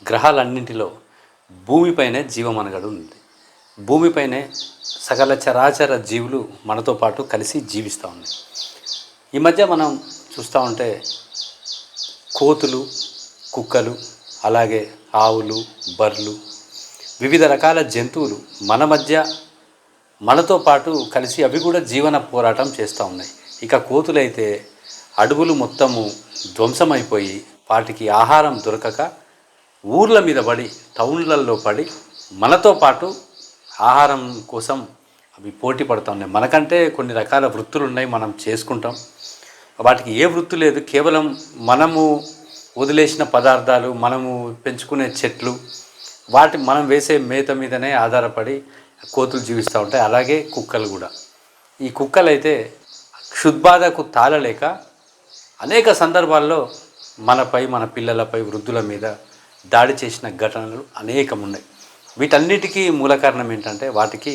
గ్రహాలన్నింటిలో భూమిపైనే జీవమనగడ ఉంది. భూమిపైనే సకల చరాచర జీవులు మనతో పాటు కలిసి జీవిస్తూ ఉన్నాయి. ఈ మధ్య మనం చూస్తూ ఉంటే కోతులు, కుక్కలు, అలాగే ఆవులు, బర్రెలు, వివిధ రకాల జంతువులు మన మధ్య మనతో పాటు కలిసి అవి కూడా జీవన పోరాటం చేస్తూ ఉన్నాయి. ఇక కోతులైతే అడవులు మొత్తము ధ్వంసమైపోయి వాటికి ఆహారం దొరకక ఊర్ల మీద పడి, టౌన్లలో పడి మనతో పాటు ఆహారం కోసం అవి పోటీ పడుతూ ఉన్నాయి. మనకంటే కొన్ని రకాల వృత్తులు ఉన్నాయి, మనం చేసుకుంటాం. వాటికి ఏ వృత్తి లేదు, కేవలం మనము వదిలేసిన పదార్థాలు, మనము పెంచుకునే చెట్లు, మనం వేసే మేత మీదనే ఆధారపడి కోతులు జీవిస్తూ ఉంటాయి. అలాగే కుక్కలు కూడా. ఈ కుక్కలైతే క్షుద్బాధకు తాళలేక అనేక సందర్భాల్లో మనపై, మన పిల్లలపై, వృద్ధుల మీద దాడి చేసిన ఘటనలు అనేకం ఉన్నాయి. వీటన్నిటికీ మూల కారణం ఏంటంటే వాటికి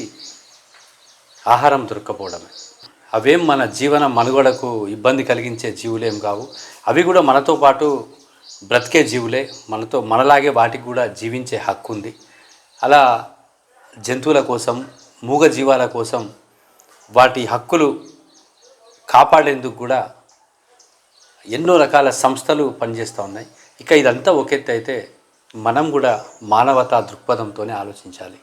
ఆహారం దొరక్కపోవడమే. అవేం మన జీవన మనుగడకు ఇబ్బంది కలిగించే జీవులేం కావు. అవి కూడా మనతో పాటు బ్రతికే జీవులే. మనలాగే వాటికి కూడా జీవించే హక్కు ఉంది. అలా జంతువుల కోసం, మూగ జీవాల కోసం వాటి హక్కులు కాపాడేందుకు కూడా ఎన్నో రకాల సంస్థలు పనిచేస్తూ ఉన్నాయి. ఇక ఇదంతా ఒక ఎత్తు అయితే మనం కూడా మానవతా దృక్పథంతోనే ఆలోచించాలి.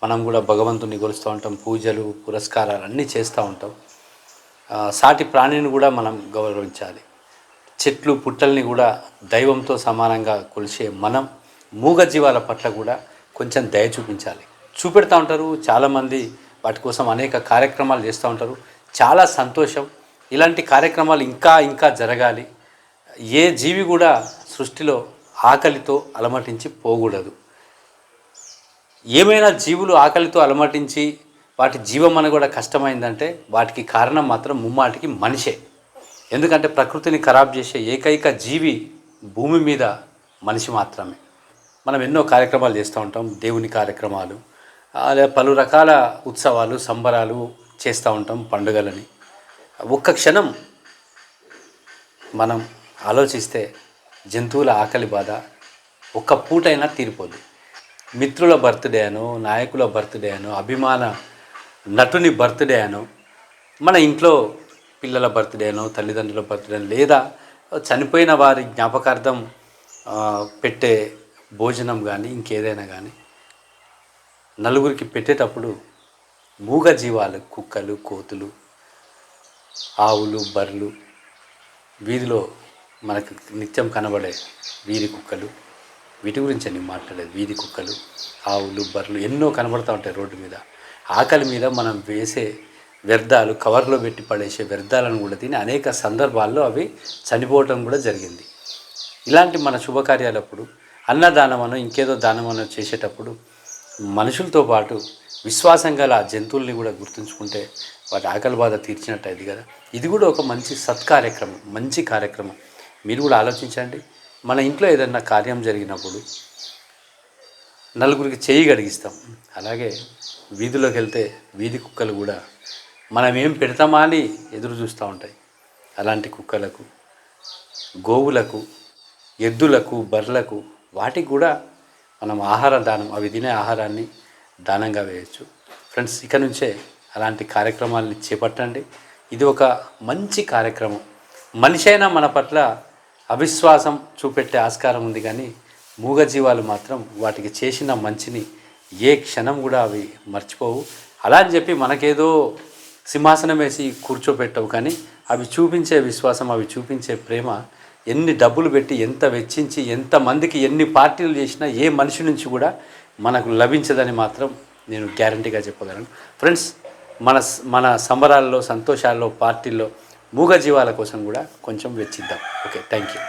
మనం కూడా భగవంతుని కొలుస్తూ ఉంటాం, పూజలు, పురస్కారాలు అన్నీ చేస్తూ ఉంటాం. సాటి ప్రాణిని కూడా మనం గౌరవించాలి. చెట్లు, పుట్టల్ని కూడా దైవంతో సమానంగా కొలిచే మనం మూగజీవాల పట్ల కూడా కొంచెం దయ చూపెడతా ఉంటారు. చాలామంది వాటి కోసం అనేక కార్యక్రమాలు చేస్తూ ఉంటారు. చాలా సంతోషం. ఇలాంటి కార్యక్రమాలు ఇంకా జరగాలి. ఏ జీవి కూడా సృష్టిలో ఆకలితో అలమటించి పోకూడదు. ఏమైనా జీవులు ఆకలితో అలమటించి వాటి జీవమన కూడా కష్టమైందంటే వాటికి కారణం మాత్రం ముమ్మాటికి మనిషే. ఎందుకంటే ప్రకృతిని ఖరాబ్ చేసే ఏకైక జీవి భూమి మీద మనిషి మాత్రమే. మనం ఎన్నో కార్యక్రమాలు చేస్తూ ఉంటాం, దేవుని కార్యక్రమాలు, అలా పలు రకాల ఉత్సవాలు, సంబరాలు చేస్తూ ఉంటాం, పండుగలని. ఒక్క క్షణం మనం ఆలోచిస్తే జంతువుల ఆకలి బాధ ఒక్క పూటైనా తీరిపోదు. మిత్రుల బర్త్డే అనో, నాయకుల బర్త్డే అనో, అభిమాన నటుని బర్త్డే అనో, మన ఇంట్లో పిల్లల బర్త్డే అనో, తల్లిదండ్రుల బర్త్డే అనో, లేదా చనిపోయిన వారి జ్ఞాపకార్థం పెట్టే భోజనం కానీ ఇంకేదైనా కానీ నలుగురికి పెట్టేటప్పుడు మూగ జీవాలు, కుక్కలు, కోతులు, ఆవులు, బర్రెలు, వీధిలో మనకు నిత్యం కనబడే వీధి కుక్కలు, వీటి గురించి నేను మాట్లాడేది. వీధి కుక్కలు, ఆవులు, బర్రెలు ఎన్నో కనబడుతూ ఉంటాయి రోడ్డు మీద. ఆకలి మీద మనం వేసే వ్యర్థాలు, కవర్లో పెట్టి పడేసే వ్యర్థాలను కూడా తిని అనేక సందర్భాల్లో అవి చనిపోవటం కూడా జరిగింది. ఇలాంటి మన శుభకార్యాలప్పుడు అన్నదానమనో ఇంకేదో దానమనో చేసేటప్పుడు మనుషులతో పాటు విశ్వాసం గల ఆ జంతువుల్ని కూడా గుర్తుంచుకుంటే వాటి ఆకలి బాధ తీర్చినట్టు అయింది కదా. ఇది కూడా ఒక మంచి సత్కార్యక్రమం, మంచి కార్యక్రమం. మీరు కూడా ఆలోచించండి. మన ఇంట్లో ఏదన్నా కార్యం జరిగినప్పుడు నలుగురికి చేయి గడిగిస్తాం. అలాగే వీధిలోకి వెళ్తే వీధి కుక్కలు కూడా మనం ఏం పెడతామా అని ఎదురు చూస్తూ ఉంటాయి. అలాంటి కుక్కలకు, గోవులకు, ఎద్దులకు, బర్రెలకు, వాటికి కూడా మనం ఆహార దానం, అవి తినే ఆహారాన్ని దానంగా వేయచ్చు. ఫ్రెండ్స్, ఇక నుంచే అలాంటి కార్యక్రమాలని చేపట్టండి. ఇది ఒక మంచి కార్యక్రమం. మనిషి అయినా మన పట్ల అవిశ్వాసం చూపెట్టే ఆస్కారం ఉంది, కానీ మూగజీవాలు మాత్రం వాటికి చేసిన మంచిని ఏ క్షణం కూడా అవి మర్చిపోవు. అలా అని చెప్పి మనకేదో సింహాసనం వేసి కూర్చోపెట్టవు, కానీ అవి చూపించే విశ్వాసం, అవి చూపించే ప్రేమ ఎన్ని డబ్బులు పెట్టి, ఎంత వెచ్చించి, ఎంతమందికి ఎన్ని పార్టీలు చేసినా ఏ మనిషి నుంచి కూడా మనకు లభించదని మాత్రం నేను గ్యారంటీగా చెప్పగలను. ఫ్రెండ్స్, మన సంబరాల్లో, సంతోషాల్లో, పార్టీల్లో మూగజీవాల కోసం కూడా కొంచెం వెచ్చిద్దాం. Okay, thank you.